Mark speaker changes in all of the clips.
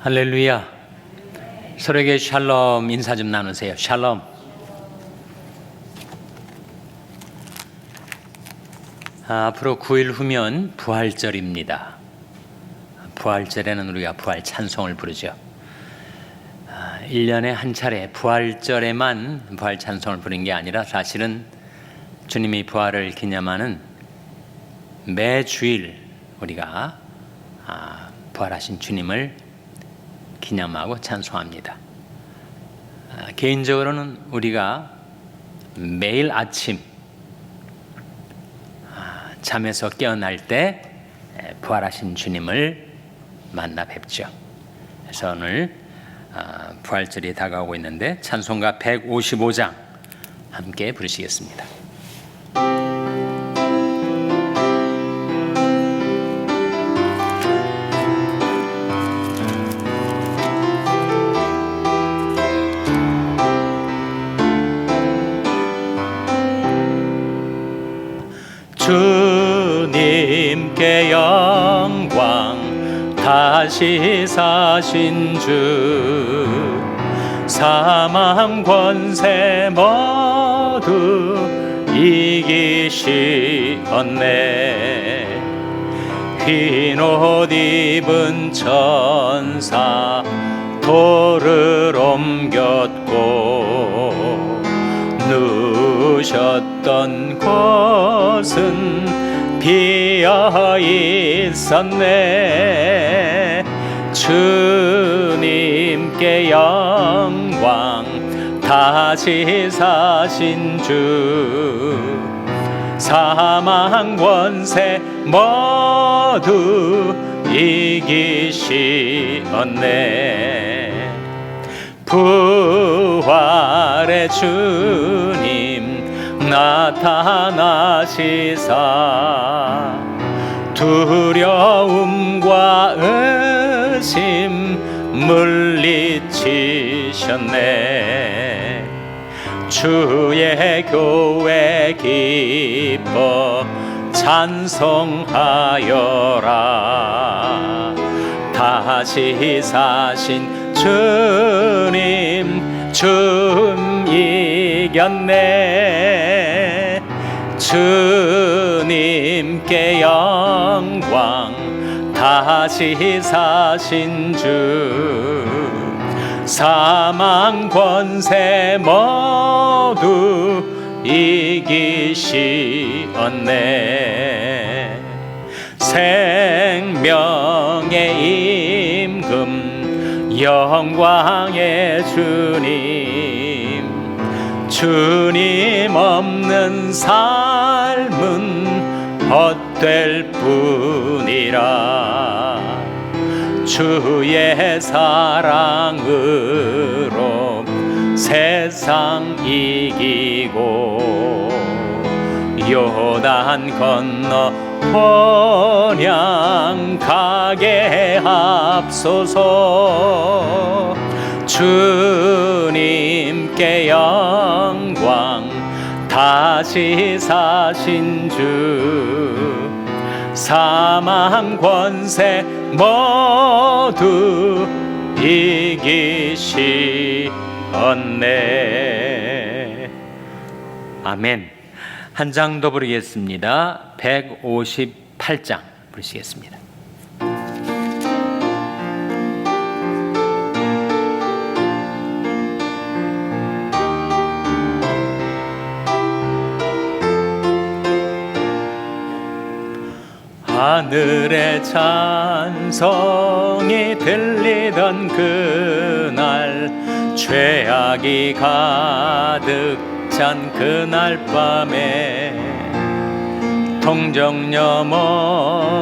Speaker 1: 할렐루야. 서로에게 샬롬 인사 좀 나누세요. 샬롬. 앞으로 9일 후면 부활절입니다. 부활절에는 우리가 부활 찬송을 부르죠. 1년에 한 차례 부활절에만 부활 찬송을 부르는 게 아니라 사실은 주님이 부활을 기념하는 매주일 우리가 부활하신 주님을 기념하고 찬송합니다. 개인적으로는 우리가 매일 아침 잠에서 깨어날 때 부활하신 주님을 만나 뵙죠. 그래서 오늘 부활절이 다가오고 있는데 찬송가 155장 함께 부르시겠습니다. 주님께 영광, 다시 사신 주, 사망 권세 모두 이기시었네. 흰 옷 입은 천사 돌을 옮겼고, 누우셨던 곳은 비어 있었네. 주님께 영광, 다시 사신 주, 사망 권세 모두 이기시었네. 부활의 주님 나타나시사 두려움과 의심 물리치셨네. 주의 교회 기뻐 찬송하여라. 다시 사신 주님 좀 이겼네. 주님께 영광, 다시 사신 주, 사망 권세 모두 이기시었네. 생명의 임금, 영광의 주님, 주님 없는 삶은 헛될 뿐이라. 주의 사랑으로 세상 이기고, 요단 건너 본향 가게 하옵소서. 주님께 영광, 다시 사신 주, 사망 권세 모두 이기시었네. 아멘. 한 장 더 부르겠습니다. 158장 부르시겠습니다. 하늘의 찬송이 들리던 그날, 죄악이 가득 찬 그날 밤에 동정녀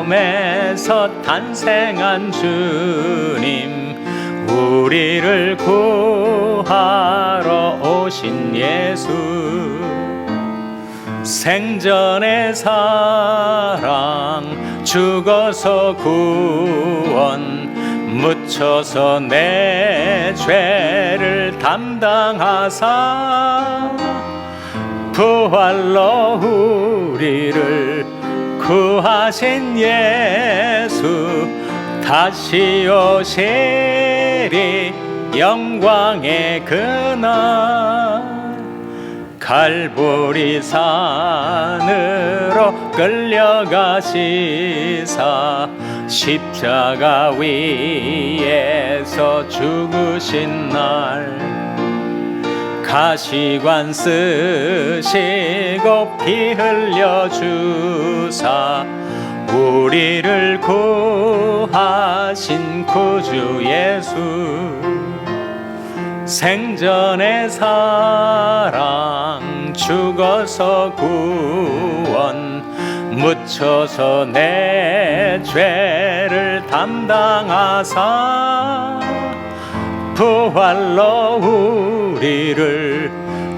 Speaker 1: 몸에서 탄생한 주님, 우리를 구하러 오신 예수, 생전의 사랑 죽어서 구원, 묻혀서 내 죄를 담당하사 부활로 우리를 구하신 예수, 다시 오신 오시리 영광의 그날 갈보리 산으로 끌려가시사 십자가 위에서 죽으신 날 가시관 쓰시고 피 흘려 주사 우리를 구하신 구주 예수 생전의 사랑 죽어서 구원 묻혀서 내 죄를 담당하사 부활로 우리를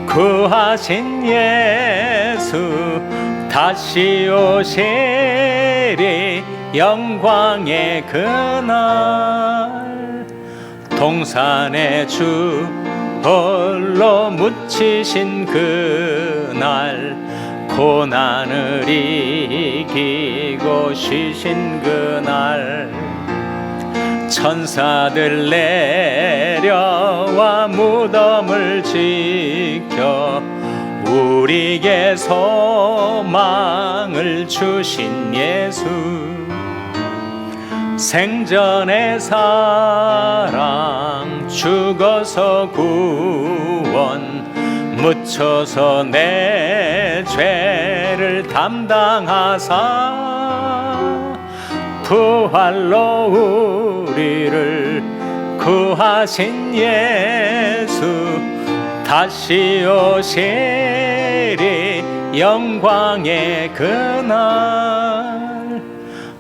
Speaker 1: 구하신 예수 다시 오시리 영광의 그날 동산의 주 홀로 묻히신 그날 고난을 이기고 쉬신 그날 천사들 내려와 무덤을 지켜 우리에게 소망을 주신 예수 생전의 사랑 죽어서 구원 묻혀서 내 죄를 담당하사 부활로 우리를 구하신 예수 다시 오시리 영광의 그날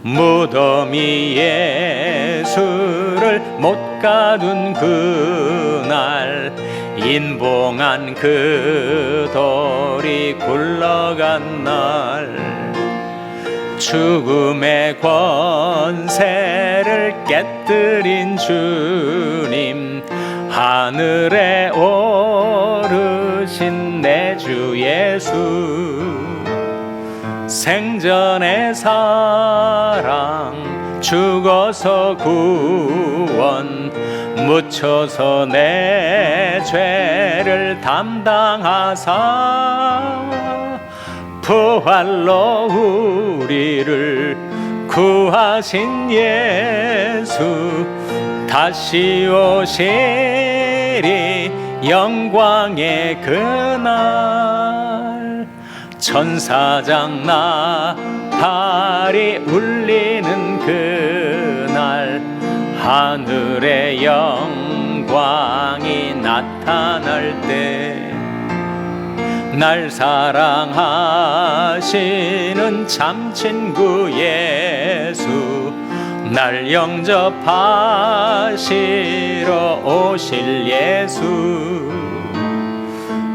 Speaker 1: 무덤이 예수를 못 가둔 그날 인봉한 그 돌이 굴러간 날 죽음의 권세를 깨뜨린 주님 하늘에 오르신 내 주 예수 생전의 사랑 죽어서 구원 묻혀서 내 죄를 담당하사 부활로 우리를 구하신 예수 다시 오시리 영광의 그날 천사장 나팔이 울리는 그날 하늘의 영광이 나타날 때 날 사랑하시는 참 친구 예수 날 영접하시러 오실 예수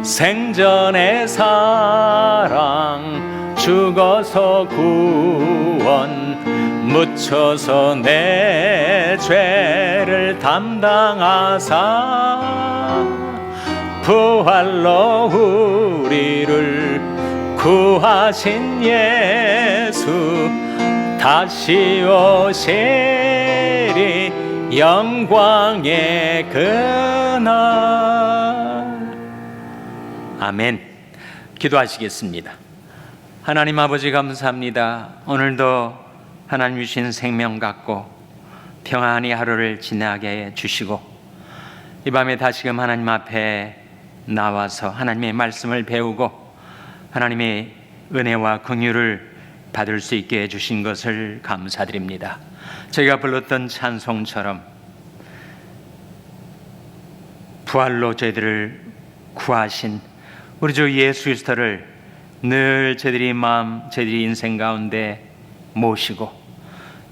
Speaker 1: 생전의 사랑 죽어서 구원 묻혀서 내 죄를 담당하사 부활로 우리를 구하신 예수 다시 오시리 영광의 그날 아멘. 기도하시겠습니다. 하나님 아버지 감사합니다. 오늘도 하나님 주신 생명 갖고 평안히 하루를 지나게 해주시고 이 밤에 다시금 하나님 앞에 나와서 하나님의 말씀을 배우고 하나님의 은혜와 긍휼을 받을 수 있게 해주신 것을 감사드립니다. 저희가 불렀던 찬송처럼 부활로 저희들을 구하신 우리 주 예수 그리스도를 늘 저희들이 마음, 저희들이 인생 가운데 모시고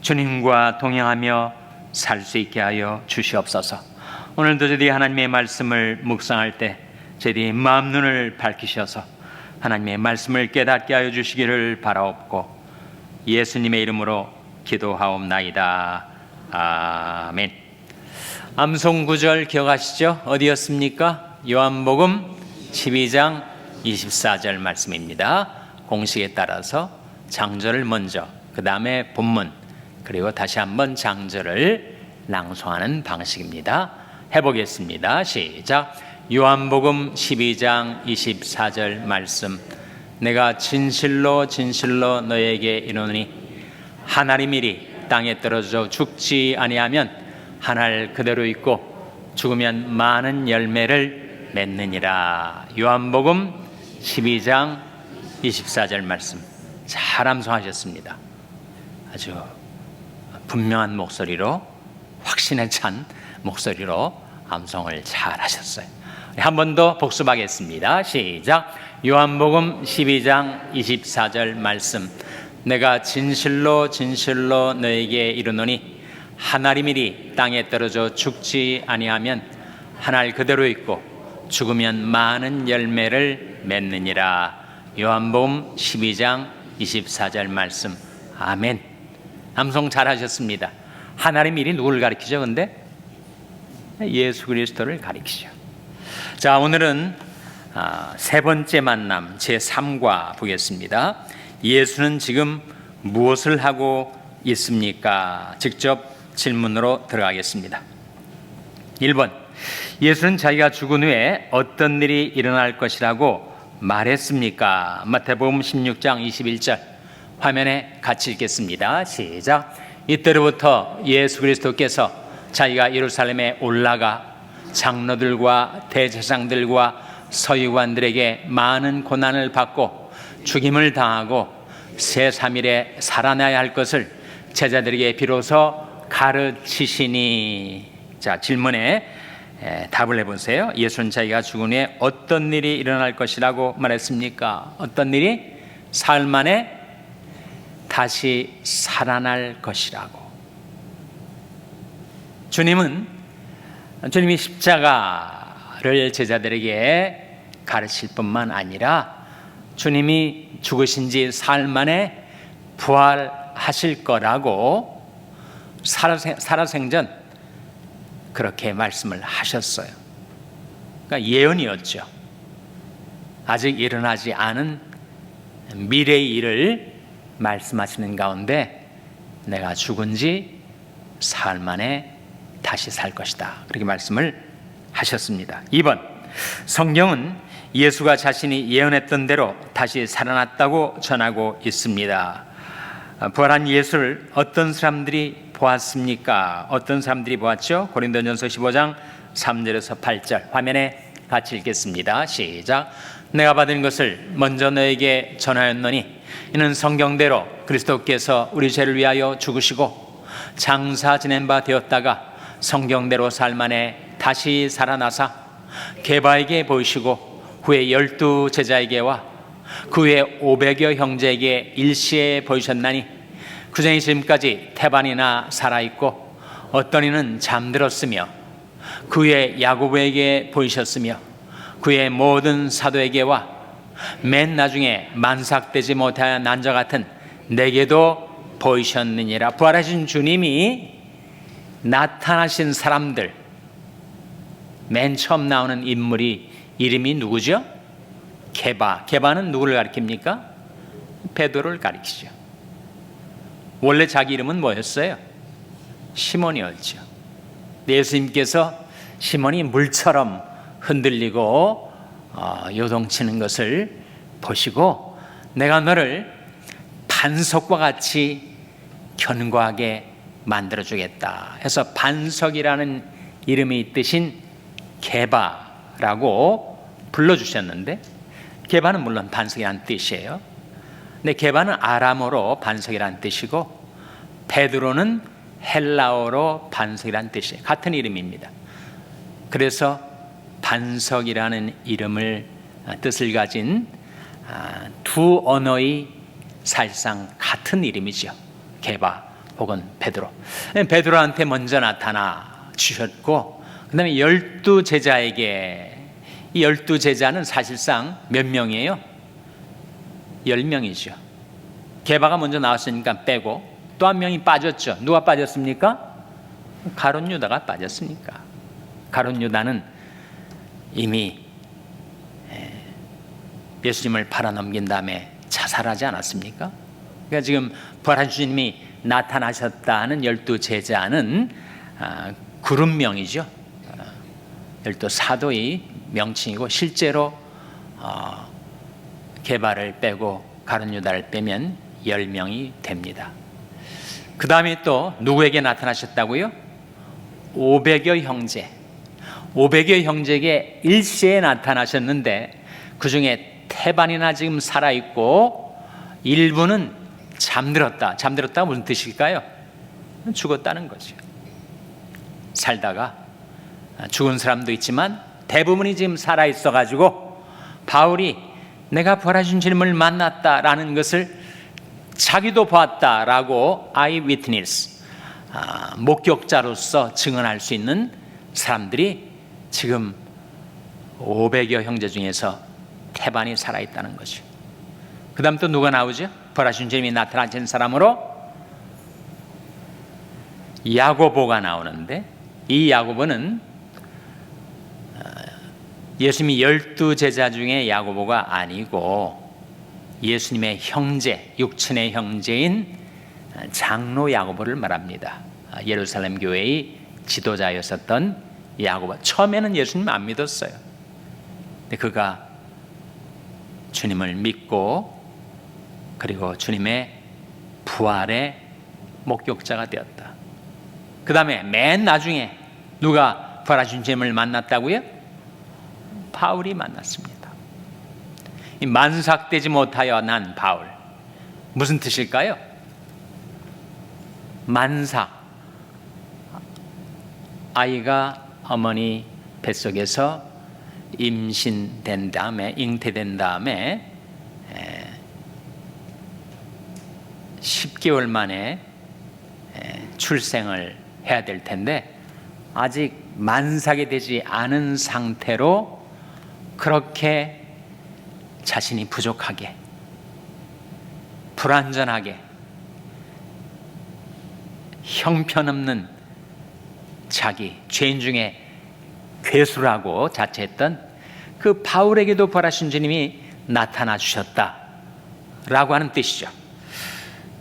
Speaker 1: 주님과 동행하며 살 수 있게 하여 주시옵소서. 오늘도 저희들이 하나님의 말씀을 묵상할 때 저희들이 마음 눈을 밝히셔서 하나님의 말씀을 깨닫게 하여 주시기를 바라옵고 예수님의 이름으로 기도하옵나이다. 아멘. 암송 구절 기억하시죠? 어디였습니까? 요한복음 12장 24절 말씀입니다. 공식에 따라서 장절을 먼저 그 다음에 본문 그리고 다시 한번 장절을 낭송하는 방식입니다. 해보겠습니다. 시작. 요한복음 12장 24절 말씀. 내가 진실로 진실로 너에게 이르노니 한 알이 미리 땅에 떨어져 죽지 아니하면 한 알 그대로 있고 죽으면 많은 열매를 맺느니라. 요한복음 12장 24절 말씀 잘 암송하셨습니다. 아주 분명한 목소리로, 확신에 찬 목소리로 암송을 잘 하셨어요. 한 번 더 복습하겠습니다. 시작. 요한복음 12장 24절 말씀. 내가 진실로 진실로 너에게 이르노니 한 알이 미리 땅에 떨어져 죽지 아니하면 한 알 그대로 있고 죽으면 많은 열매를 맺느니라. 요한복음 12장 24절 말씀. 아멘. 암송 잘하셨습니다. 한 알이 미리 누구를 가리키죠? 근데 예수 그리스도를 가리키죠. 자, 오늘은 세 번째 만남 제3과 보겠습니다. 예수는 지금 무엇을 하고 있습니까? 직접 질문으로 들어가겠습니다. 1번, 예수는 자기가 죽은 후에 어떤 일이 일어날 것이라고 말했습니까? 마태복음 16장 21절 화면에 같이 읽겠습니다. 시작. 이때로부터 예수 그리스도께서 자기가 예루살렘에 올라가 장로들과 대제사장들과 서기관들에게 많은 고난을 받고 죽임을 당하고 새 3일에 살아나야 할 것을 제자들에게 비로소 가르치시니. 자, 질문에 답을 해보세요. 예수는 자기가 죽은 후에 어떤 일이 일어날 것이라고 말했습니까? 어떤 일이? 사흘 만에 다시 살아날 것이라고. 주님이 십자가를 제자들에게 가르칠 뿐만 아니라 주님이 죽으신 지 사흘 만에 부활하실 거라고 살아생전 그렇게 말씀을 하셨어요. 그러니까 예언이었죠. 아직 일어나지 않은 미래의 일을 말씀하시는 가운데 내가 죽은 지 사흘 만에 다시 살 것이다, 그렇게 말씀을 하셨습니다. 2번, 성경은 예수가 자신이 예언했던 대로 다시 살아났다고 전하고 있습니다. 부활한 예수를 어떤 사람들이 보았습니까? 어떤 사람들이 보았죠? 고린도전서 15장 3절에서 8절 화면에 같이 읽겠습니다. 시작. 내가 받은 것을 먼저 너에게 전하였노니 이는 성경대로 그리스도께서 우리 죄를 위하여 죽으시고 장사 지낸 바 되었다가 성경대로 살만에 다시 살아나사 게바에게 보이시고 후에 12 제자에게와 그 후에 500여 형제에게 일시에 보이셨나니 그전에 지금까지 태반이나 살아있고 어떤 이는 잠들었으며 그 후에 야고보에게 보이셨으며 그 후에 모든 사도에게와 맨 나중에 만삭되지 못하여 난자 같은 내게도 보이셨느니라. 부활하신 주님이 나타나신 사람들, 맨 처음 나오는 인물이 이름이 누구죠? 게바. 게바는 누구를 가리킵니까? 베드로를 가리키죠. 원래 자기 이름은 뭐였어요? 시몬이었죠. 예수님께서 시몬이 물처럼 흔들리고 요동치는 것을 보시고 내가 너를 반석과 같이 견고하게 만들어주겠다 해서 반석이라는 이름이 뜻인 게바라고 불러주셨는데, 게바는 물론 반석이라는 뜻이에요. 근데 게바는 아람어로 반석이라는 뜻이고 베드로는 헬라어로 반석이라는 뜻이에요. 같은 이름입니다. 그래서 반석이라는 이름을 뜻을 가진 두 언어의 사실상 같은 이름이죠. 게바 혹은 베드로. 베드로한테 먼저 나타나 주셨고 그 다음에 12 제자에게, 이 12 제자는 사실상 몇 명이에요? 10명이죠. 게바가 먼저 나왔으니까 빼고 또 한 명이 빠졌죠. 누가 빠졌습니까? 가룟 유다가 빠졌으니까. 가룟 유다는 이미 예수님을 팔아넘긴 다음에 자살하지 않았습니까? 그러니까 지금 부활한 주님이 나타나셨다는 12 제자는 그룹명이죠. 열두 사도의 명칭이고 실제로 게바를 빼고 가룟 유다를 빼면 10명이 됩니다. 그 다음에 또 누구에게 나타나셨다고요? 500여 형제. 500여 형제에게 일시에 나타나셨는데 그 중에 태반이나 지금 살아있고 일부는 잠들었다. 잠들었다가 무슨 뜻일까요? 죽었다는 거죠. 살다가 죽은 사람도 있지만 대부분이 지금 살아있어가지고 바울이 내가 부활하신 주님을 만났다라는 것을 자기도 봤다라고 아이위트니스, 목격자로서 증언할 수 있는 사람들이 지금 500여 형제 중에서 태반이 살아있다는 거죠. 그 다음 또 누가 나오죠? 부활하신 주님이 나타나신 사람으로 야고보가 나오는데, 이 야고보는 예수님이 12제자 중에 야고보가 아니고 예수님의 형제, 육친의 형제인 장로 야고보를 말합니다. 예루살렘 교회의 지도자였었던 야고보. 처음에는 예수님 안 믿었어요. 근데 그가 주님을 믿고 그리고 주님의 부활의 목격자가 되었다. 그 다음에 맨 나중에 누가 부활하신 주님을 만났다고요? 바울이 만났습니다. 이 만삭되지 못하여 난 바울, 무슨 뜻일까요? 만삭, 아이가 어머니 뱃속에서 임신된 다음에, 잉태된 다음에 10개월 만에 출생을 해야 될 텐데 아직 만삭이 되지 않은 상태로 그렇게 자신이 부족하게, 불완전하게, 형편없는 자기, 죄인 중에 괴수라고 자처했던 그 바울에게도 부활하신 주님이 나타나 주셨다라고 하는 뜻이죠.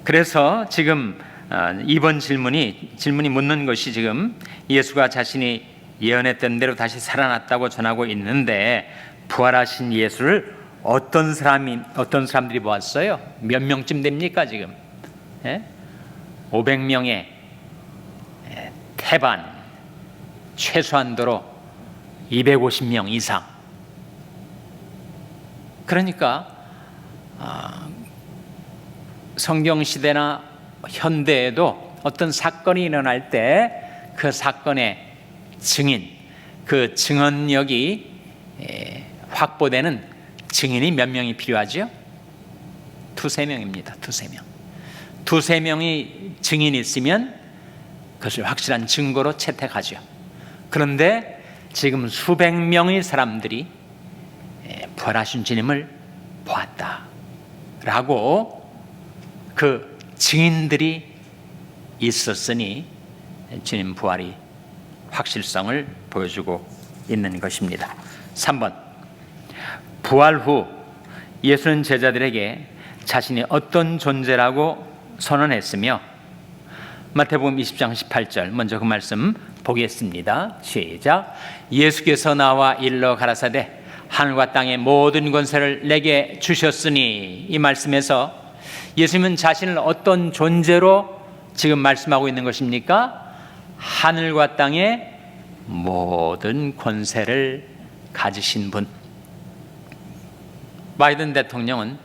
Speaker 1: 그래서 지금 이번 질문이 묻는 것이 지금 예수가 자신이 예언했던 대로 다시 살아났다고 전하고 있는데 부활하신 예수를 어떤 사람들이 보았어요? 몇 명쯤 됩니까 지금? 500명의 태반, 최소한도로 250명 이상. 그러니까 성경 시대나 현대에도 어떤 사건이 일어날 때 그 사건의 증인, 그 증언력이 확보되는 증인이 몇 명이 필요하죠? 두세 명입니다. 두세 명이 증인이 있으면 그것을 확실한 증거로 채택하죠. 그런데 지금 수백 명의 사람들이 부활하신 주님을 보았다라고 그 증인들이 있었으니 주님 부활이 확실성을 보여주고 있는 것입니다. 3번, 부활 후 예수는 제자들에게 자신이 어떤 존재라고 선언했으며, 마태복음 20장 18절 먼저 그 말씀 보겠습니다. 시작. 예수께서 나와 일러 가라사대 하늘과 땅의 모든 권세를 내게 주셨으니, 이 말씀에서 예수님은 자신을 어떤 존재로 지금 말씀하고 있는 것입니까? 하늘과 땅의 모든 권세를 가지신 분. 바이든 대통령은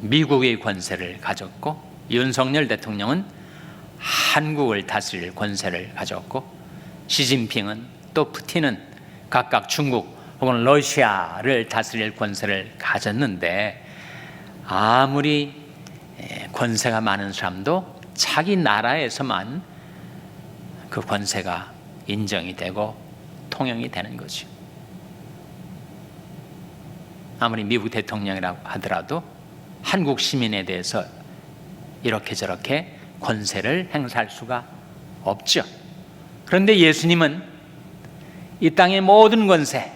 Speaker 1: 미국의 권세를 가졌고 윤석열 대통령은 한국을 다스릴 권세를 가졌고 시진핑은 또 푸틴은 각각 중국 혹은 러시아를 다스릴 권세를 가졌는데, 아무리 권세가 많은 사람도 자기 나라에서만 그 권세가 인정이 되고 통용이 되는 거죠. 아무리 미국 대통령이라고 하더라도 한국 시민에 대해서 이렇게 저렇게 권세를 행사할 수가 없죠. 그런데 예수님은 이 땅의 모든 권세,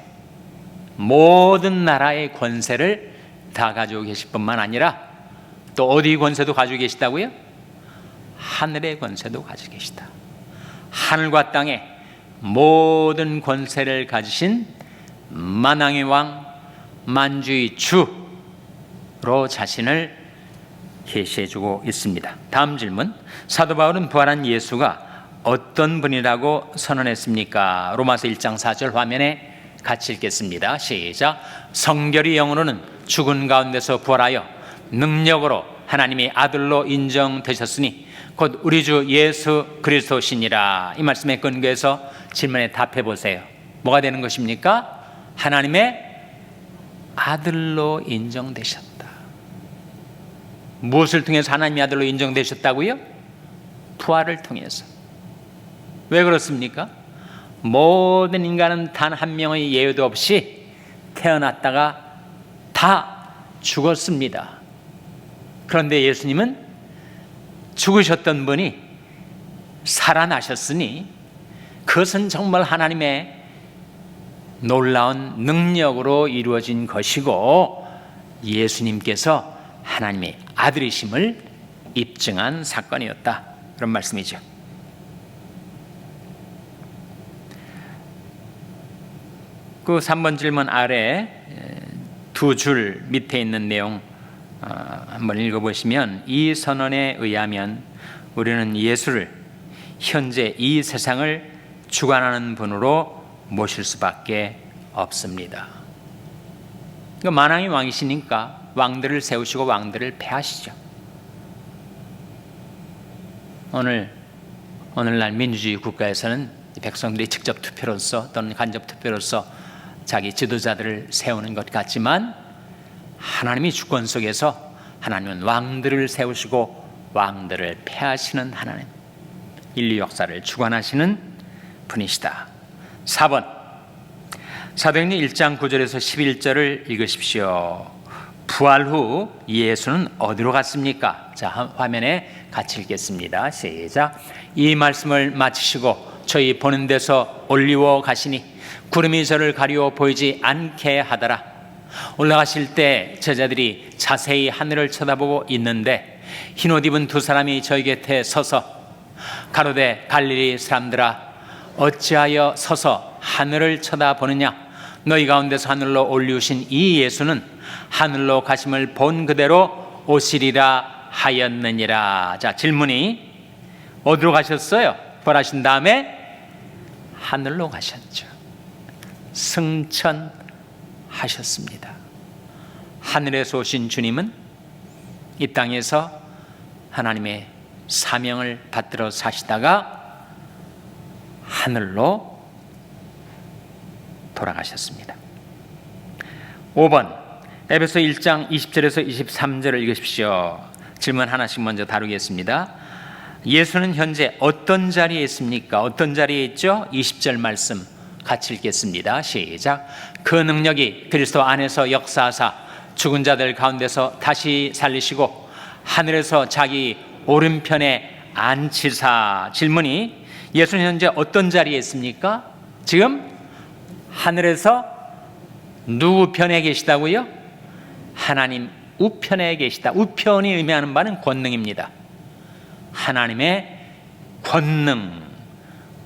Speaker 1: 모든 나라의 권세를 다 가지고 계실 뿐만 아니라 또 어디 권세도 가지고 계시다고요? 하늘의 권세도 가지고 계시다. 하늘과 땅의 모든 권세를 가지신 만왕의 왕, 만주의 주로 자신을 계시해주고 있습니다. 다음 질문. 사도 바울은 부활한 예수가 어떤 분이라고 선언했습니까? 로마서 1장 4절 화면에 같이 읽겠습니다. 시작. 성결이 영으로는 죽은 가운데서 부활하여 능력으로 하나님의 아들로 인정되셨으니 곧 우리 주 예수 그리스도시니라. 이 말씀에 근거해서 질문에 답해 보세요. 뭐가 되는 것입니까? 하나님의 아들로 인정되셨다. 무엇을 통해서 하나님의 아들로 인정되셨다고요? 부활을 통해서. 왜 그렇습니까? 모든 인간은 단 한 명의 예외도 없이 태어났다가 다 죽었습니다. 그런데 예수님은 죽으셨던 분이 살아나셨으니 그것은 정말 하나님의 놀라운 능력으로 이루어진 것이고 예수님께서 하나님의 아들이심을 입증한 사건이었다. 그런 말씀이죠. 그 3번 질문 아래 두 줄 밑에 있는 내용 한번 읽어보시면 이 선언에 의하면 우리는 예수를 현재 이 세상을 주관하는 분으로 모실 수밖에 없습니다. 만왕의 왕이시니까 왕들을 세우시고 왕들을 패하시죠. 오늘날 민주주의 국가에서는 백성들이 직접 투표로서 또는 간접 투표로서 자기 지도자들을 세우는 것 같지만 하나님이 주권 속에서 하나님은 왕들을 세우시고 왕들을 패하시는 하나님, 인류 역사를 주관하시는 분이시다. 4번 사도행전 1장 9절에서 11절을 읽으십시오. 부활 후 예수는 어디로 갔습니까? 자, 화면에 같이 읽겠습니다. 시작. 이 말씀을 마치시고 저희 보는 데서 올리워 가시니 구름이 저를 가리워 보이지 않게 하더라. 올라가실 때 제자들이 자세히 하늘을 쳐다보고 있는데 흰옷 입은 두 사람이 저희 곁에 서서 가로되 갈릴리 사람들아 어찌하여 서서 하늘을 쳐다보느냐? 너희 가운데서 하늘로 올리우신 이 예수는 하늘로 가심을 본 그대로 오시리라 하였느니라. 자, 질문이 어디로 가셨어요? 부활하신 다음에 하늘로 가셨죠. 승천하셨습니다. 하늘에서 오신 주님은 이 땅에서 하나님의 사명을 받들어 사시다가 하늘로 돌아가셨습니다. 5번 에베소 1장 20절에서 23절을 읽으십시오. 질문 하나씩 먼저 다루겠습니다. 예수는 현재 어떤 자리에 있습니까? 어떤 자리에 있죠? 20절 말씀 같이 읽겠습니다. 시작. 그 능력이 그리스도 안에서 역사하사 죽은 자들 가운데서 다시 살리시고 하늘에서 자기 오른편에 앉히사. 질문이 예수는 현재 어떤 자리에 있습니까? 지금 하늘에서 누구 편에 계시다고요? 하나님 우편에 계시다. 우편이 의미하는 바는 권능입니다. 하나님의 권능,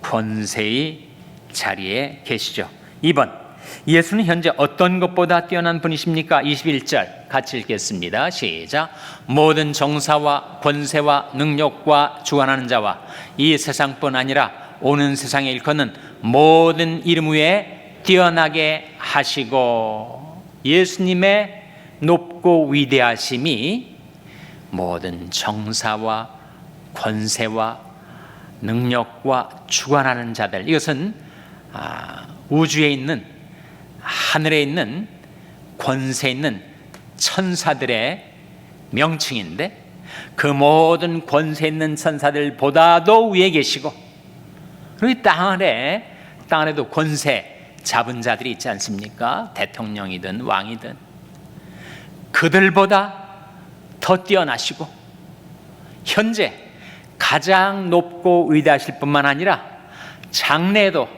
Speaker 1: 권세의 자리에 계시죠. 2번 예수는 현재 어떤 것보다 뛰어난 분이십니까? 21절 같이 읽겠습니다. 시작. 모든 정사와 권세와 능력과 주관하는 자와 이 세상뿐 아니라 오는 세상에 일컫는 모든 이름 위에 뛰어나게 하시고. 예수님의 높고 위대하심이 모든 정사와 권세와 능력과 주관하는 자들, 이것은 우주에 있는, 하늘에 있는, 권세 있는 천사들의 명칭인데 그 모든 권세 있는 천사들보다도 위에 계시고, 그리고 땅 아래도 권세 잡은 자들이 있지 않습니까? 대통령이든 왕이든 그들보다 더 뛰어나시고 현재 가장 높고 위대하실 뿐만 아니라 장래에도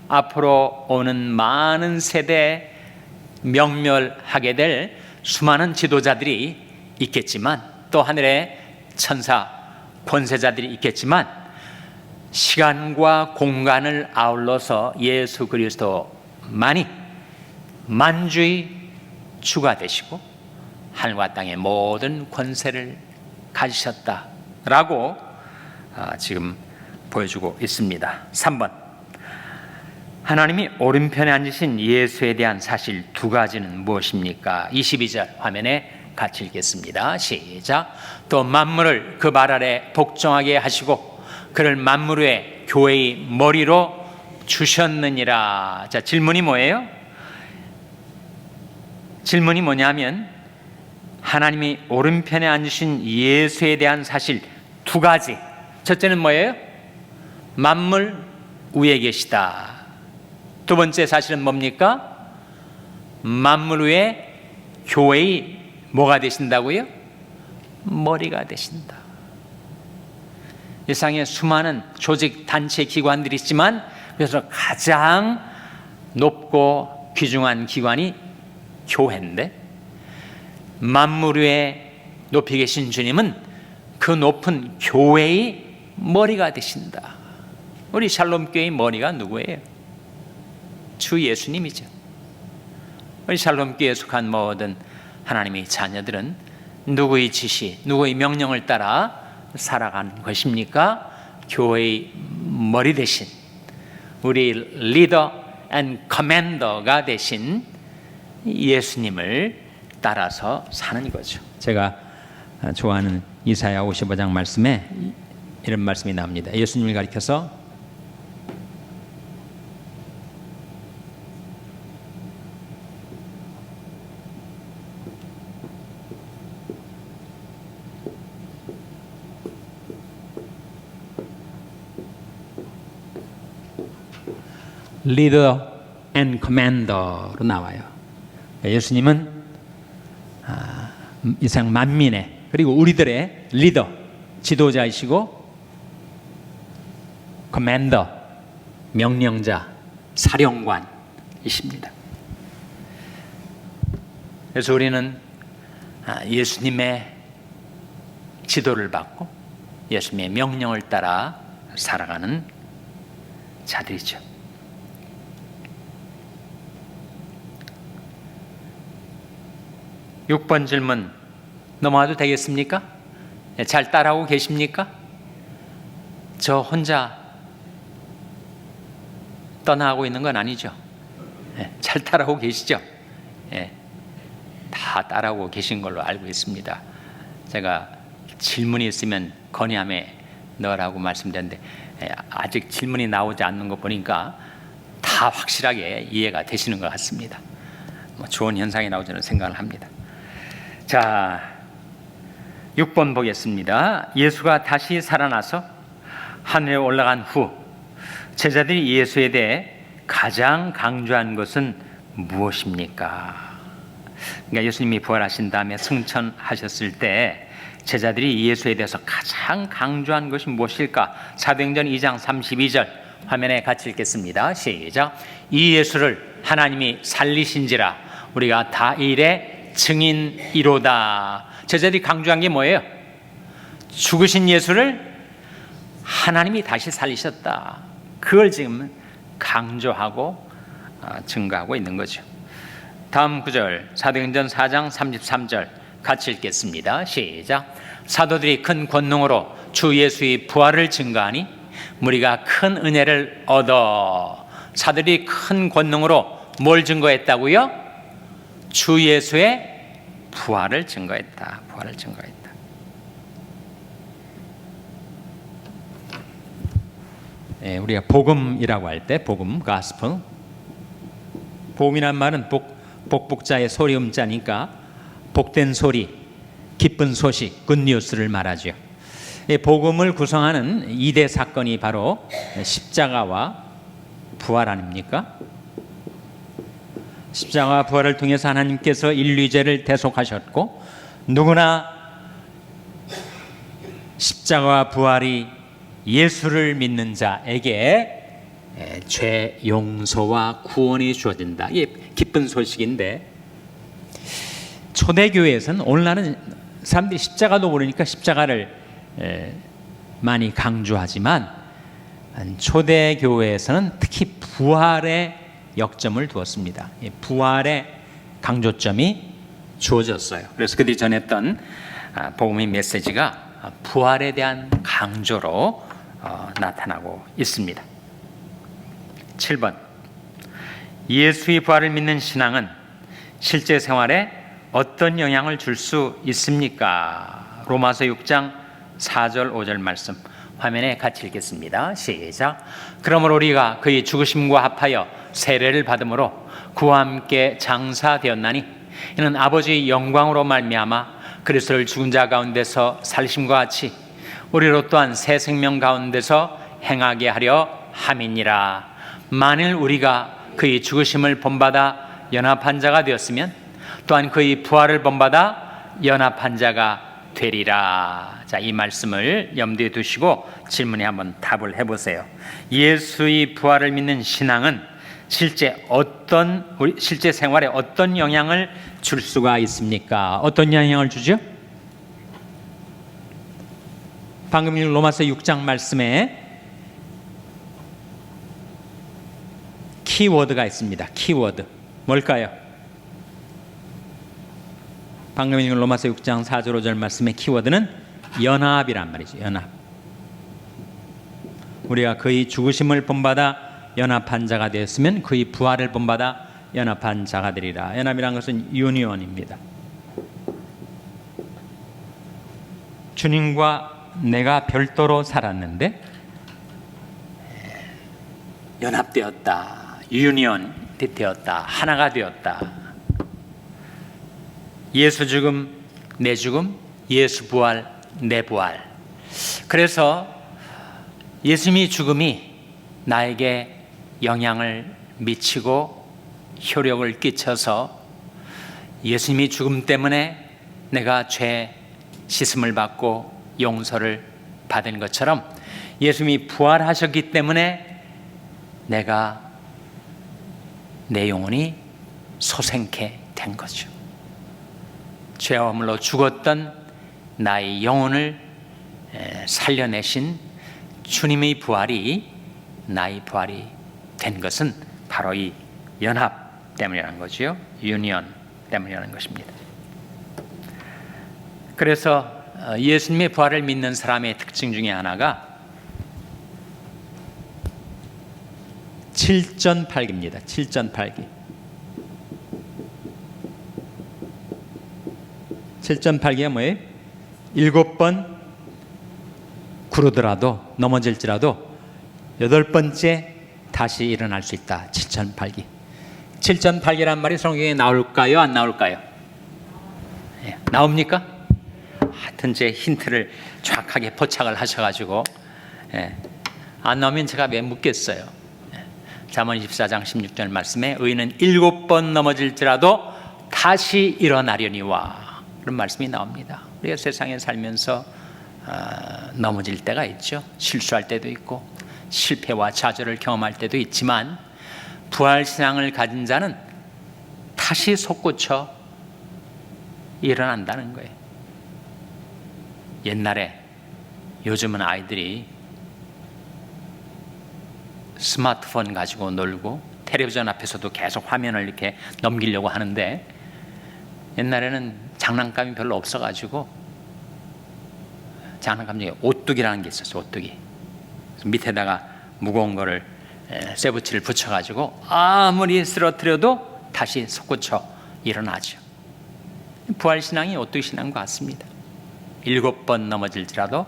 Speaker 1: 앞으로 오는 많은 세대에 명멸하게 될 수많은 지도자들이 있겠지만, 또 하늘에 천사 권세자들이 있겠지만, 시간과 공간을 아울러서 예수 그리스도만이 만주의 주가 되시고 하늘과 땅의 모든 권세를 가지셨다라고 지금 보여주고 있습니다. 3번, 하나님이 오른편에 앉으신 예수에 대한 사실 두 가지는 무엇입니까? 22절 화면에 같이 읽겠습니다. 시작. 또 만물을 그 발 아래 복종하게 하시고 그를 만물 위에 교회의 머리로 주셨느니라. 자, 질문이 뭐예요? 질문이 뭐냐면 하나님이 오른편에 앉으신 예수에 대한 사실 두 가지. 첫째는 뭐예요? 만물 위에 계시다. 두 번째 사실은 뭡니까? 만물 위에 교회의 뭐가 되신다고요? 머리가 되신다. 세상에 수많은 조직, 단체, 기관들이 있지만 그래서 가장 높고 귀중한 기관이 교회인데 만물 위에 높이 계신 주님은 그 높은 교회의 머리가 되신다. 우리 샬롬교회의 머리가 누구예요? 주 예수님이죠. 우리 샬롬교회에 속한 모든 하나님의 자녀들은 누구의 지시, 누구의 명령을 따라 살아가는 것입니까? 교회의 머리 대신 우리 리더 앤 커맨더가 되신 예수님을 따라서 사는 거죠. 제가 좋아하는 이사야 55장 말씀에 이런 말씀이 나옵니다. 예수님을 가리켜서 리더 앤 커맨더로 나와요. 예수님은 이 세상 만민의 그리고 우리들의 리더, 지도자이시고 커맨더, 명령자, 사령관이십니다. 그래서 우리는 예수님의 지도를 받고 예수님의 명령을 따라 살아가는 자들이죠. 6번 질문 넘어가도 되겠습니까? 잘 따라오고 계십니까? 저 혼자 떠나가고 있는 건 아니죠? 잘 따라오고 계시죠? 다 따라오고 계신 걸로 알고 있습니다. 제가 질문이 있으면 건의함에 넣으라고 말씀드렸는데 아직 질문이 나오지 않는 거 보니까 다 확실하게 이해가 되시는 것 같습니다. 좋은 현상이 나오지는 생각을 합니다. 자, 6번 보겠습니다. 예수가 다시 살아나서 하늘에 올라간 후 제자들이 예수에 대해 가장 강조한 것은 무엇입니까? 그러니까 예수님이 부활하신 다음에 승천하셨을 때 제자들이 예수에 대해서 가장 강조한 것이 무엇일까? 사도행전 2장 32절 화면에 같이 읽겠습니다. 시작. 이 예수를 하나님이 살리신지라 우리가 다 일에 증인이로다. 제자들이 강조한 게 뭐예요? 죽으신 예수를 하나님이 다시 살리셨다. 그걸 지금 강조하고 증거하고 있는 거죠. 다음 구절 사도행전 4장 33절 같이 읽겠습니다. 시작. 사도들이 큰 권능으로 주 예수의 부활을 증거하니 우리가 큰 은혜를 얻어. 사도들이 큰 권능으로 뭘 증거했다고요? 주 예수의 부활을 증거했다. 부활을 증거했다. 우리가 복음이라고 할 때 복음, 가스펠. 복음이란 말은 복복자의 소리 음자니까 복된 소리, 기쁜 소식, 굿뉴스를 말하죠. 복음을 구성하는 2대 사건이 바로 십자가와 부활 아닙니까? 십자가와 부활을 통해서 하나님께서 인류의 죄를 대속하셨고 누구나 십자가와 부활이 예수를 믿는 자에게 죄 용서와 구원이 주어진다. 이게 기쁜 소식인데 초대교회에서는 오늘날은 사람들이 십자가도 모르니까 십자가를 많이 강조하지만 초대 교회에서는 특히 부활에 역점을 두었습니다. 부활의 강조점이 주어졌어요. 그래서 그들이 전했던 복음의 메시지가 부활에 대한 강조로 나타나고 있습니다. 7번, 예수의 부활을 믿는 신앙은 실제 생활에 어떤 영향을 줄 수 있습니까? 로마서 6장 4절 5절 말씀 화면에 같이 읽겠습니다. 시작. 그러므로 우리가 그의 죽으심과 합하여 세례를 받음으로 그와 함께 장사되었나니 이는 아버지의 영광으로 말미암아 그리스도를 죽은 자 가운데서 살리심과 같이 우리로 또한 새 생명 가운데서 행하게 하려 함이니라. 만일 우리가 그의 죽으심을 본받아 연합한 자가 되었으면 또한 그의 부활을 본받아 연합한 자가 되리라. 자, 이 말씀을 염두에 두시고 질문에 한번 답을 해보세요. 예수의 부활을 믿는 신앙은 실제 생활에 어떤 영향을 줄 수가 있습니까? 어떤 영향을 주죠? 방금 읽은 로마서 6장 말씀에 키워드가 있습니다. 키워드 뭘까요? 방금 읽은 로마서 6장 4절 5절 말씀의 키워드는 연합이란 말이죠. 연합. 우리가 그의 죽으심을 본받아 연합한 자가 되었으면 그의 부활을 본받아 연합한 자가 되리라. 연합이란 것은 유니온입니다. 주님과 내가 별도로 살았는데 연합되었다. 유니온 되었다. 하나가 되었다. 예수 죽음, 내 죽음, 예수 부활, 내 부활. 그래서 예수님의 죽음이 나에게 영향을 미치고 효력을 끼쳐서 예수님의 죽음 때문에 내가 죄 씻음을 받고 용서를 받은 것처럼 예수님이 부활하셨기 때문에 내가 내 영혼이 소생케 된 거죠. 죄와 허물로 죽었던 나의 영혼을 살려내신 주님의 부활이 나의 부활이 된 것은 바로 이 연합 때문이라는 거죠. 유니온 때문이라는 것입니다. 그래서 예수님의 부활을 믿는 사람의 특징 중에 하나가 칠전팔기입니다. 칠전팔기. 칠전팔기가 뭐예요? 7번 구르더라도 넘어질지라도 8번째 다시 일어날 수 있다. 칠전팔기. 칠전팔기란 말이 성경에 나올까요? 안 나올까요? 예, 나옵니까? 하여튼 제 힌트를 정확하게 포착을 하셔가지고 안 나오면 제가 왜 묻겠어요. 잠언 24장 16절 말씀에 의인은 7번 넘어질지라도 다시 일어나려니와 그런 말씀이 나옵니다. 우리가 세상에 살면서 넘어질 때가 있죠. 실수할 때도 있고 실패와 좌절을 경험할 때도 있지만 부활신앙을 가진 자는 다시 솟구쳐 일어난다는 거예요. 옛날에 요즘은 아이들이 스마트폰 가지고 놀고 텔레비전 앞에서도 계속 화면을 이렇게 넘기려고 하는데 옛날에는 장난감이 별로 없어가지고 장난감 중에 오뚜기라는 게 있었어요. 오뚜기. 밑에다가 무거운 거를 쇠붙이를 붙여가지고 아무리 쓰러뜨려도 다시 솟구쳐 일어나죠. 부활신앙이 오뚜기 신앙과 같습니다. 7번 넘어질지라도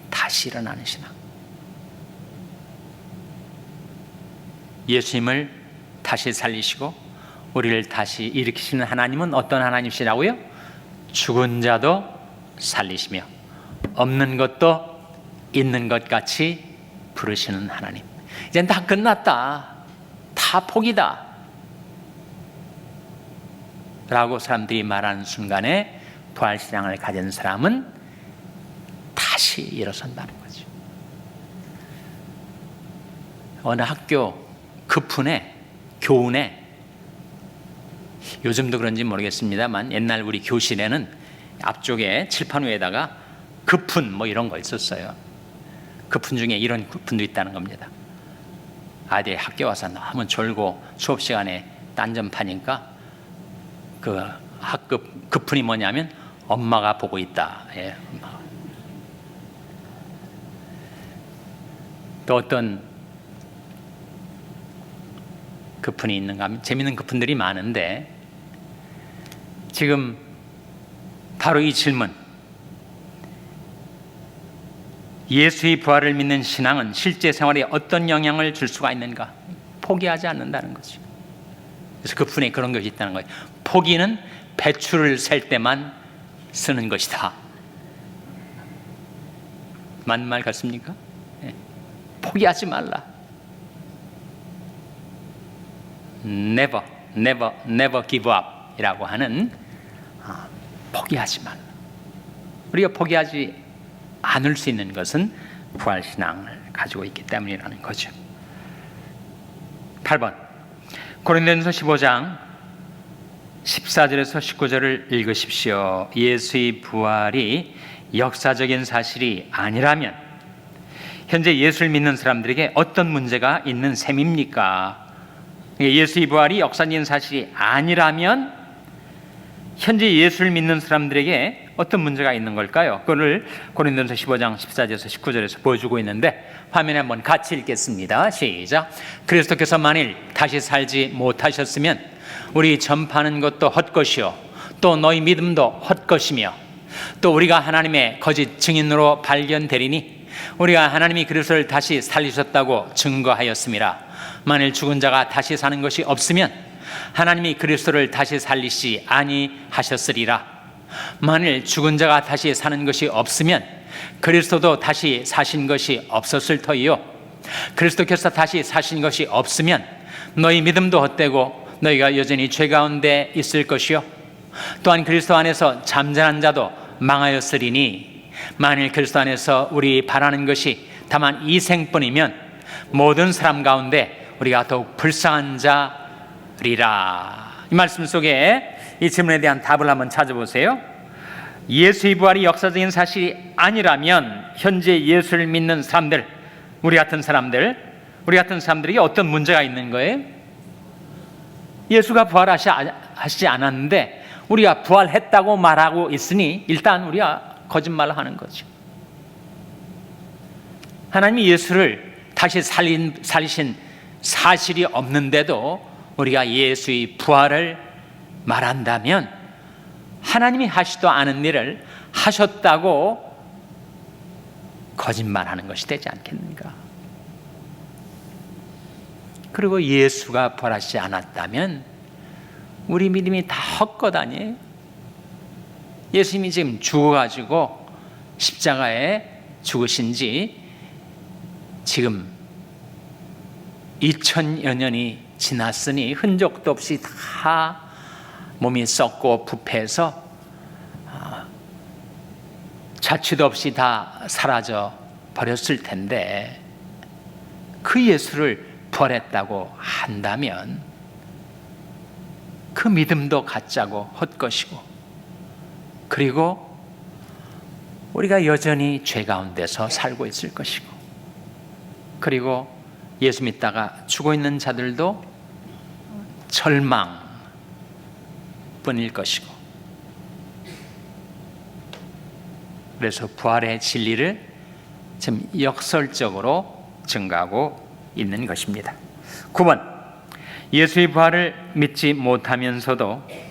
Speaker 1: 다시 일어나는 신앙. 예수님을 다시 살리시고 우리를 다시 일으키시는 하나님은 어떤 하나님이시라고요? 죽은 자도 살리시며 없는 것도 있는 것 같이 부르시는 하나님. 이젠 다 끝났다. 다 포기다. 라고 사람들이 말하는 순간에 부활신앙을 가진 사람은 다시 일어선다는 거죠. 어느 학교 급훈에 교훈에 요즘도 그런지 모르겠습니다만 옛날 우리 교실에는 앞쪽에 칠판 위에다가 급훈 뭐 이런 거 있었어요. 그분 중에 이런 분도 있다는 겁니다. 아들이 학교 와서 너무 졸고 수업 시간에 딴전파니까 그 학급 그분이 뭐냐면 엄마가 보고 있다. 예, 엄마가. 또 어떤 그분이 있는가 하면 재밌는 그분들이 많은데 지금 바로 이 질문, 예수의 부활을 믿는 신앙은 실제 생활에 어떤 영향을 줄 수가 있는가? 포기하지 않는다는 거죠. 그래서 그분에 그런 것이 있다는 거예요. 포기는 배추를 셀 때만 쓰는 것이다. 맞는 말 같습니까? 네. 포기하지 말라. Never, never, never give up 이라고 하는 포기하지 말라. 우리가 포기하지 않을 수 있는 것은 부활신앙을 가지고 있기 때문이라는 거죠. 8번 고린도전서 15장 14절에서 19절을 읽으십시오. 예수의 부활이 역사적인 사실이 아니라면 현재 예수를 믿는 사람들에게 어떤 문제가 있는 셈입니까? 예수의 부활이 역사적인 사실이 아니라면 현재 예수를 믿는 사람들에게 어떤 문제가 있는 걸까요? 그걸 고린도전서 15장 14절에서 19절에서 보여주고 있는데 화면에 한번 같이 읽겠습니다. 시작. 그리스도께서 만일 다시 살지 못하셨으면 우리 전파하는 것도 헛것이요 또 너희 믿음도 헛것이며 또 우리가 하나님의 거짓 증인으로 발견되리니 우리가 하나님이 그리스도를 다시 살리셨다고 증거하였습니다. 만일 죽은 자가 다시 사는 것이 없으면 하나님이 그리스도를 다시 살리시 아니하셨으리라. 만일 죽은 자가 다시 사는 것이 없으면 그리스도도 다시 사신 것이 없었을 터이요 그리스도께서 다시 사신 것이 없으면 너희 믿음도 헛되고 너희가 여전히 죄 가운데 있을 것이요 또한 그리스도 안에서 잠자는 자도 망하였으리니 만일 그리스도 안에서 우리 바라는 것이 다만 이 생뿐이면 모든 사람 가운데 우리가 더욱 불쌍한 자리라. 이 말씀 속에 이 질문에 대한 답을 한번 찾아보세요. 예수의 부활이 역사적인 사실이 아니라면 현재 예수를 믿는 사람들, 우리 같은 사람들에게 어떤 문제가 있는 거예요? 예수가 부활하시지 않았는데 우리가 부활했다고 말하고 있으니 일단 우리가 거짓말을 하는 거죠. 하나님이 예수를 다시 살리신 사실이 없는데도 우리가 예수의 부활을 말한다면 하나님이 하시도 않은 일을 하셨다고 거짓말하는 것이 되지 않겠는가? 그리고 예수가 부활하시지 않았다면 우리 믿음이 다 헛것 아니에요? 예수님이 지금 죽어가지고 십자가에 죽으신 지 지금 2000여 년이 지났으니 흔적도 없이 다 몸이 썩고 부패해서 자취도 없이 다 사라져 버렸을 텐데 그 예수를 부활했다고 한다면 그 믿음도 가짜고 헛것이고 그리고 우리가 여전히 죄 가운데서 살고 있을 것이고 그리고 예수 믿다가 죽어 있는 자들도 절망뿐일 것이고 그래서 부활의 진리를 지금 역설적으로 증가하고 있는 것입니다. 9번 예수의 부활을 믿지 못하면서도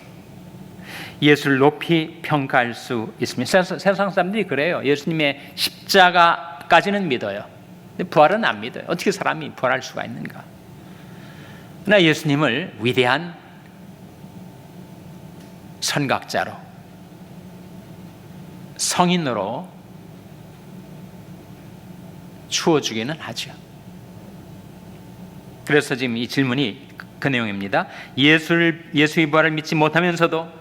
Speaker 1: 예수를 높이 평가할 수 있습니다. 세상 사람들이 그래요. 예수님의 십자가까지는 믿어요. 근데 부활은 안 믿어요. 어떻게 사람이 부활할 수가 있는가? 그러나 예수님을 위대한 선각자로 성인으로 추워주기는 하죠. 그래서 지금 이 질문이 그 내용입니다. 예수의 부활을 믿지 못하면서도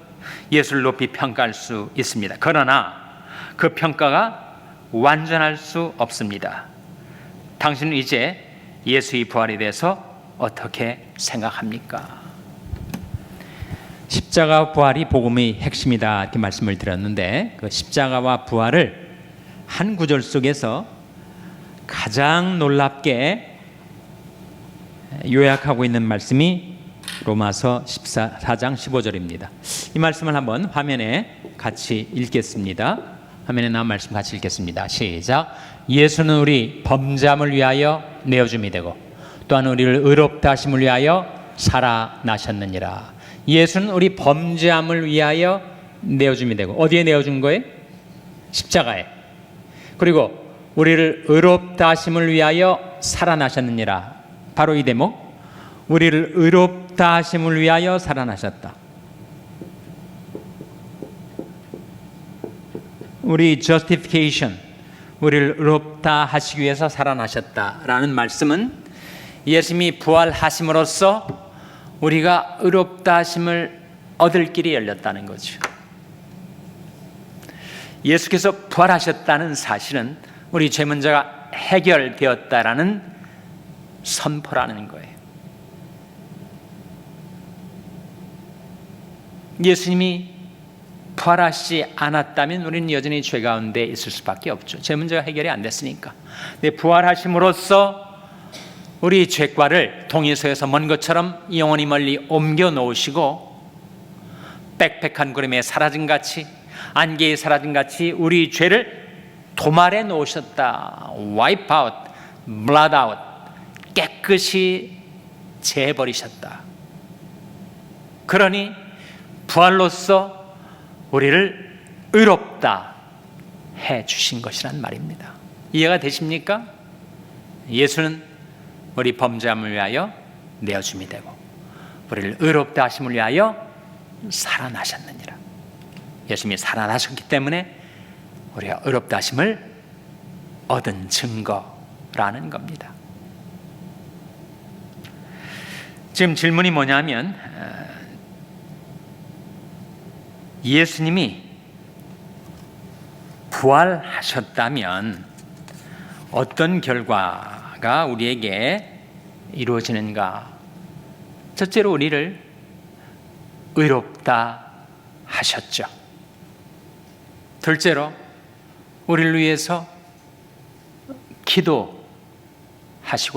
Speaker 1: 예수를 높이 평가할 수 있습니다. 그러나 그 평가가 완전할 수 없습니다. 당신은 이제 예수의 부활에 대해서 어떻게 생각합니까? 십자가 부활이 복음의 핵심이다 이렇게 말씀을 드렸는데 그 십자가와 부활을 한 구절 속에서 가장 놀랍게 요약하고 있는 말씀이 로마서 14장 15절입니다. 이 말씀을 한번 화면에 같이 읽겠습니다. 화면에 나온 말씀 같이 읽겠습니다. 시작. 예수는 우리 범죄함을 위하여 내어줌이 되고 또한 우리를 의롭다 하심을 위하여 살아나셨느니라. 예수는 우리 범죄함을 위하여 내어줌이 되고, 어디에 내어준 거예요? 십자가에. 그리고 우리를 의롭다 하심을 위하여 살아나셨느니라. 바로 이 대목, 우리를 의롭다 하심을 위하여 살아나셨다. 우리 justification, 우리를 의롭다 하시기 위해서 살아나셨다라는 말씀은 예수님이 부활하심으로써 우리가 의롭다 하심을 얻을 길이 열렸다는 거죠. 예수께서 부활하셨다는 사실은 우리 죄 문제가 해결되었다라는 선포라는 거예요. 예수님이 부활하시지 않았다면 우리는 여전히 죄 가운데 있을 수밖에 없죠. 죄 문제가 해결이 안 됐으니까. 근데 부활하심으로써 우리 죄과를 동일서에서 먼 것처럼 영원히 멀리 옮겨 놓으시고, 빽빽 한 구름에 사라진 같이, 안개에 사라진 같이 우리 죄를 도말해 놓으셨다. wipe out, blot out, 깨끗이 제해버리셨다. 그러니 부활로써 우리를 의롭다 해 주신 것이란 말입니다. 이해가 되십니까? 예수는 우리 범죄함을 위하여 내어줌이 되고 우리를 의롭다 하심을 위하여 살아나셨느니라. 예수님이 살아나셨기 때문에 우리가 의롭다 하심을 얻은 증거라는 겁니다. 지금 질문이 뭐냐면, 예수님이 부활하셨다면 어떤 결과가 우리에게 이루어지는가? 첫째로 우리를 의롭다 하셨죠. 둘째로 우리를 위해서 기도하시고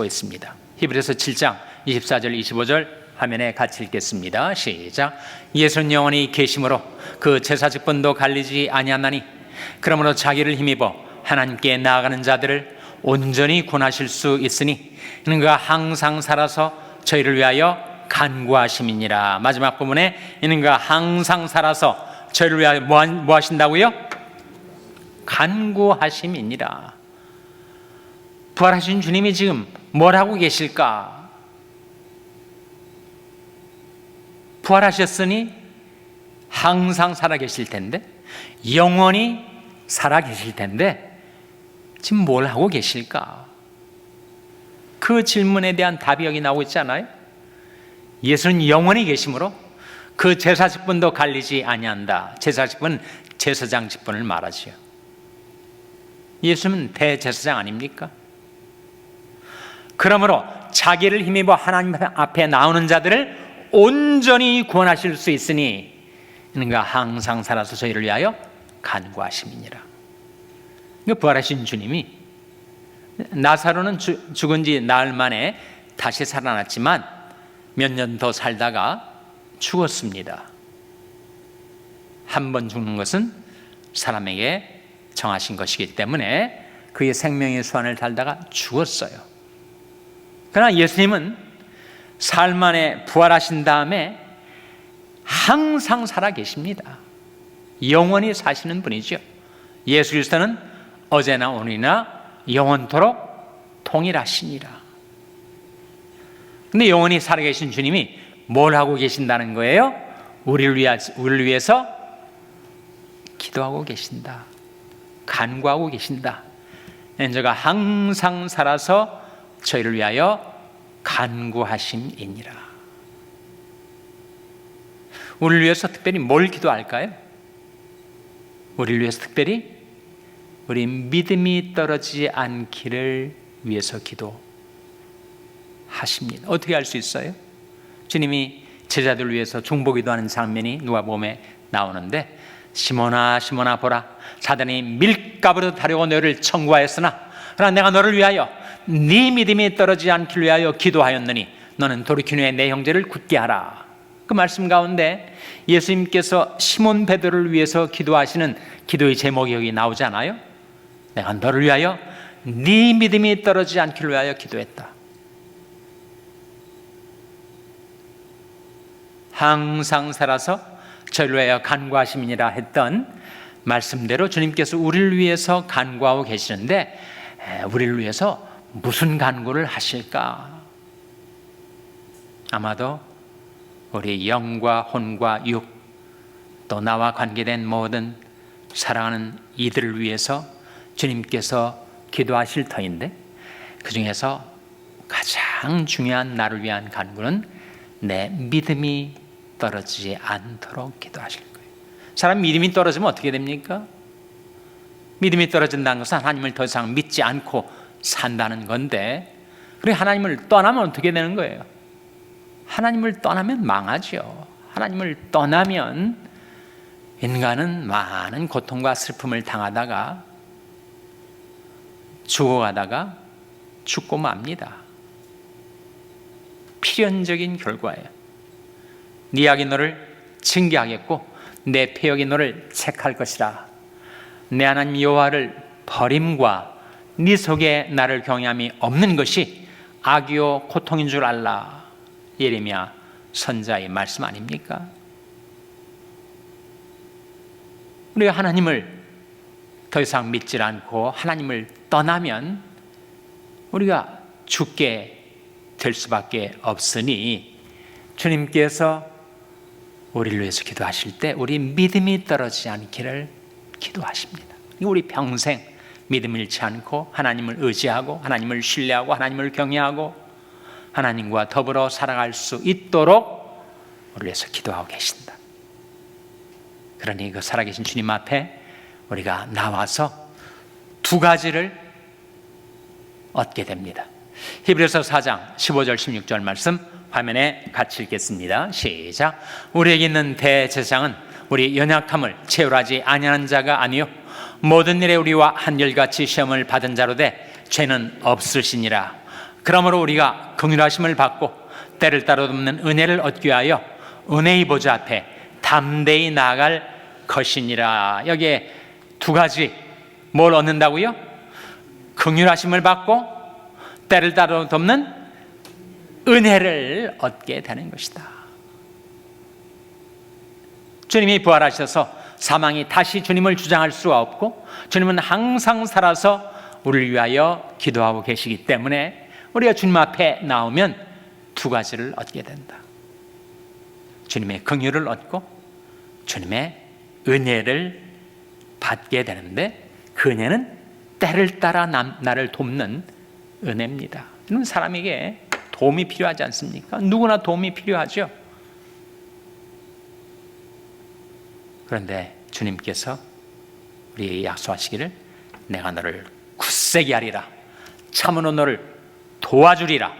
Speaker 1: 있습니다. 히브리서 7장 24절 25절 화면에 같이 읽겠습니다. 시작. 예수는 영원히 계심으로 그 제사 직분도 갈리지 아니하나니 그러므로 자기를 힘입어 하나님께 나아가는 자들을 온전히 구원하실 수 있으니 이는 그가 항상 살아서 저희를 위하여 간구하심이니라. 마지막 부분에 이는 그가 항상 살아서 저희를 위하여 뭐 하신다고요? 간구하심이니라. 부활하신 주님이 지금 뭘 하고 계실까? 부활하셨으니 항상 살아계실 텐데, 영원히 살아계실 텐데 지금 뭘 하고 계실까? 그 질문에 대한 답이 여기 나오고 있지 않아요? 예수는 영원히 계심으로 그 제사 직분도 갈리지 아니한다. 제사 직분은 제사장 직분을 말하지요. 예수는 대제사장 아닙니까? 그러므로 자기를 힘입어 하나님 앞에 나오는 자들을 온전히 구원하실 수 있으니 그가 항상 살아서 저희를 위하여 간구하심이니라. 부활하신 주님이 나사로는 죽은 지 나흘 만에 다시 살아났지만 몇 년 더 살다가 죽었습니다. 한 번 죽는 것은 사람에게 정하신 것이기 때문에 그의 생명의 수완을 달다가 죽었어요. 그러나 예수님은 사흘 만에 부활하신 다음에 항상 살아 계십니다. 영원히 사시는 분이죠. 예수 그리스도는 어제나 오늘이나 영원토록 동일하시니라. 근데 영원히 살아계신 주님이 뭘 하고 계신다는 거예요? 우리를 위해서 기도하고 계신다. 간구하고 계신다. 저가 항상 살아서 저희를 위하여 간구하심이니라. 우리를 위해서 특별히 뭘 기도할까요? 우리를 위해서 특별히 우리 믿음이 떨어지지 않기를 위해서 기도하십니다. 어떻게 할 수 있어요? 주님이 제자들을 위해서 중보기도 하는 장면이 누가복음에 나오는데, 시몬아 시몬아 보라, 사단이 밀가부로 다려고 너를 청구하였으나 그러나 내가 너를 위하여 네 믿음이 떨어지지 않기를 위하여 기도하였느니 너는 돌이킨 후에 내 형제를 굳게 하라. 그 말씀 가운데 예수님께서 시몬 베드로를 위해서 기도하시는 기도의 제목이 여기 나오지 않아요? 내가 너를 위하여 네 믿음이 떨어지지 않기를 위하여 기도했다. 항상 살아서 저를 위하여 간구하심이니라 했던 말씀대로 주님께서 우리를 위해서 간구하고 계시는데 우리를 위해서 무슨 간구를 하실까? 아마도 우리 영과 혼과 육, 또 나와 관계된 모든 사랑하는 이들을 위해서 주님께서 기도하실 터인데, 그 중에서 가장 중요한 나를 위한 간구는 내 믿음이 떨어지지 않도록 기도하실 거예요. 사람 믿음이 떨어지면 어떻게 됩니까? 믿음이 떨어진다는 것은 하나님을 더 이상 믿지 않고 산다는 건데, 그리고 하나님을 떠나면 어떻게 되는 거예요? 하나님을 떠나면 망하죠. 하나님을 떠나면 인간은 많은 고통과 슬픔을 당하다가 죽어가다가 죽고 맙니다. 필연적인 결과예요. 네 악이 너를 징계하겠고 내 패역이 너를 책할 것이라. 내 하나님 여호와를 버림과 네 속에 나를 경외함이 없는 것이 악이요 고통인 줄 알라. 예레미야 선자의 말씀 아닙니까? 우리가 하나님을 더 이상 믿지 않고 하나님을 떠나면 우리가 죽게 될 수밖에 없으니 주님께서 우리를 위해서 기도하실 때 우리 믿음이 떨어지지 않기를 기도하십니다. 우리 평생 믿음 잃지 않고 하나님을 의지하고 하나님을 신뢰하고 하나님을 경외하고 하나님과 더불어 살아갈 수 있도록 우리를 위해서 기도하고 계신다. 그러니 그 살아계신 주님 앞에 우리가 나와서 두 가지를 얻게 됩니다. 히브리서 4장 15절 16절 말씀 화면에 같이 읽겠습니다. 시작. 우리에게 있는 대제사장은 우리 연약함을 채울하지 아니하는 자가 아니요 모든 일에 우리와 한결같이 시험을 받은 자로 돼 죄는 없으시니라. 그러므로 우리가 긍휼하심을 받고 때를 따라 돕는 은혜를 얻기 위하여 은혜의 보좌 앞에 담대히 나아갈 것이니라. 여기에 두 가지 뭘 얻는다고요? 긍휼하심을 받고 때를 따라 돕는 은혜를 얻게 되는 것이다. 주님이 부활하셔서 사망이 다시 주님을 주장할 수가 없고 주님은 항상 살아서 우리를 위하여 기도하고 계시기 때문에 우리가 주님 앞에 나오면 두 가지를 얻게 된다. 주님의 긍휼을 얻고 주님의 은혜를 받게 되는데 그 은혜는 때를 따라 나를 돕는 은혜입니다. 이런 사람에게 도움이 필요하지 않습니까? 누구나 도움이 필요하죠. 그런데 주님께서 우리에게 약속하시기를 내가 너를 굳세게 하리라. 참으로 너를 도와주리라.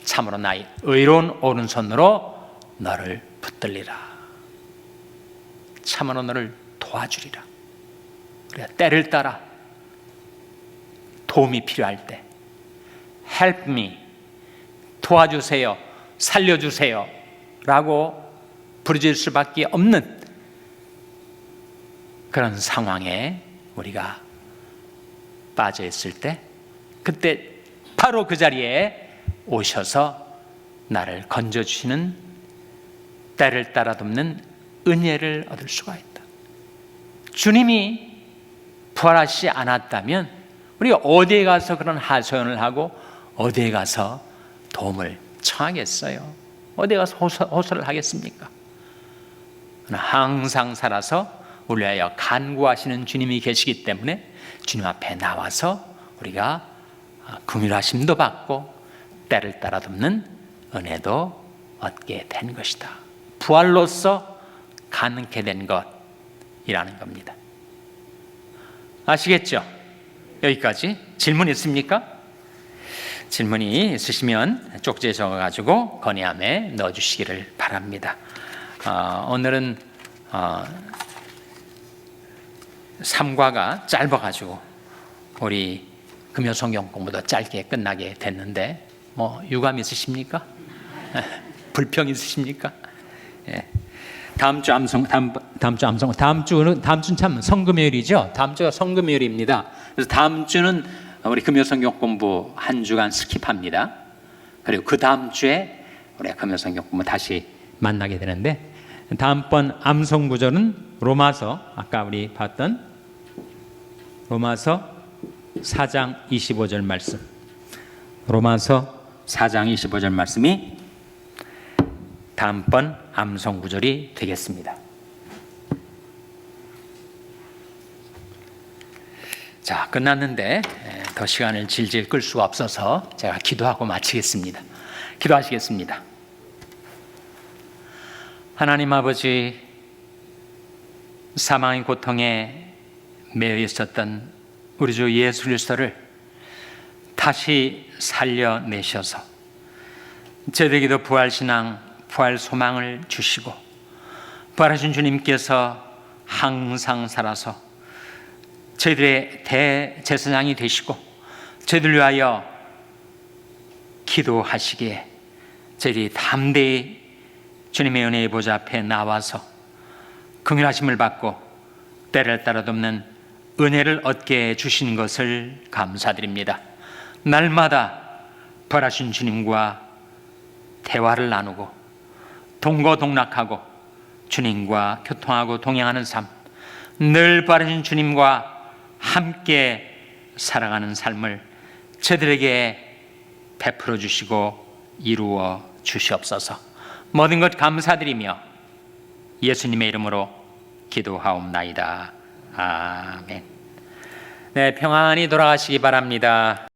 Speaker 1: 참으로 나의 의로운 오른손으로 너를 붙들리라. 참으로 너를 도와주리라. 우리가 때를 따라 도움이 필요할 때 Help me, 도와주세요, 살려주세요 라고 부르짖을 수밖에 없는 그런 상황에 우리가 빠져 있을 때 그때 바로 그 자리에 오셔서 나를 건져주시는 때를 따라 돕는 은혜를 얻을 수가 있다. 주님이 부활하시지 않았다면 우리가 어디에 가서 그런 하소연을 하고 어디에 가서 도움을 청하겠어요? 어디에 가서 호소를 하겠습니까? 항상 살아서 우리 위하여 간구하시는 주님이 계시기 때문에 주님 앞에 나와서 우리가 긍휼하심도 받고 때를 따라 돕는 은혜도 얻게 된 것이다. 부활로서 가능케 된 것이라는 겁니다. 아시겠죠? 여기까지. 질문 있습니까? 질문이 있으시면 쪽지에 적어가지고 건의함에 넣어주시기를 바랍니다. 오늘은 3과가 짧아가지고 우리 금요 성경 공부도 짧게 끝나게 됐는데 뭐 유감 있으십니까? 불평 있으십니까? 예. 다음 주는 참 성금요일이죠. 다음 주가 성금요일입니다. 그래서 다음 주는 우리 금요 성경 공부 한 주간 스킵합니다. 그리고 그 다음 주에 우리 금요 성경 공부 다시 만나게 되는데, 다음번 암송 구절은 로마서, 아까 우리 봤던 로마서 4장 25절 말씀, 로마서 4장 25절 말씀이 다음번 암송 구절이 되겠습니다. 자, 끝났는데 더 시간을 질질 끌 수가 없어서 제가 기도하고 마치겠습니다. 기도하시겠습니다. 하나님 아버지, 사망의 고통에 매여 있었던 우리 주 예수 그리스도를 다시 살려내셔서 저희에게도 부활신앙, 부활 소망을 주시고, 부활하신 주님께서 항상 살아서 저희들의 대제사장이 되시고 저희들 위하여 기도하시기에 저희들이 담대히 주님의 은혜의 보좌 앞에 나와서 긍휼하심을 받고 때를 따라 돕는 은혜를 얻게 해주신 것을 감사드립니다. 날마다 부활하신 주님과 대화를 나누고 동거동락하고 주님과 교통하고 동행하는 삶, 늘 부활하신 주님과 함께 살아가는 삶을 저들에게 베풀어 주시고 이루어 주시옵소서. 모든 것 감사드리며 예수님의 이름으로 기도하옵나이다. 아멘. 네, 평안히 돌아가시기 바랍니다.